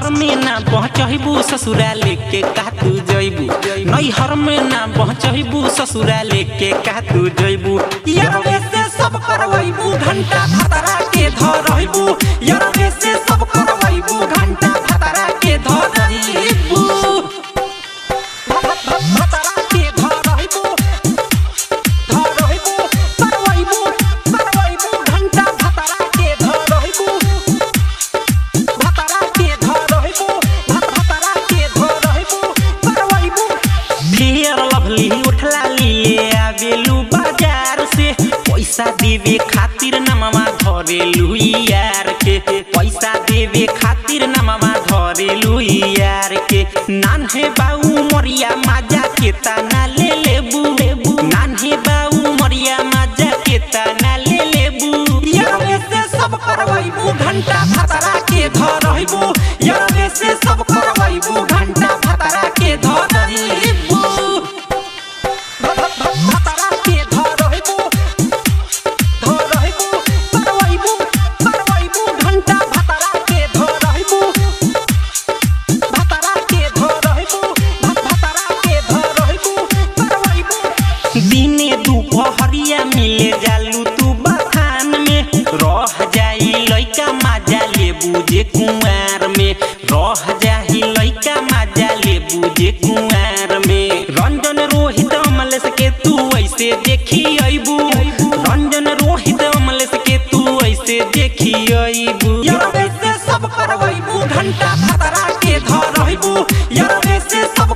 पहुँचबू ससुराल के का तू जइबू नैहर में ना पहुँचबू ससुराल के का तू जइबू यारे से सब करवैबू घंटा खतरा के धरइबू यारे से सब करवैबू घंटा खतरा के धरइबू खतरा के धरइबू करवैबू घंटा खतरा के धरइबू उठला ले आवेलू बाजार से पैसा देवे खातिर नमवा धरेलू यार के पैसा देवे खातिर नमवा धरेलू यार के नान्हे बाऊ मरिया माजा के तना ले लेबू नान्हे बाऊ मरिया माजा के तना ले लेबू यारे से सब करवैबू घंटा खतरा के धरइबू यारे से सब करवैबू घंटा खतरा के धरइबू दिने दुपहरिया मिले जालू तू बखान में रह जाई लइका माजा लेबू जे कुंवार में रह जाई लइका माजा लेबू जे कुंवार में रंजन रोहित अमलेश के तू ऐसे देखी अइबू रंजन रोहित अमलेश के तू ऐसे देखी अइबू यारे से सब करवैबू घंटा खतरा के धरइबू यारे से सब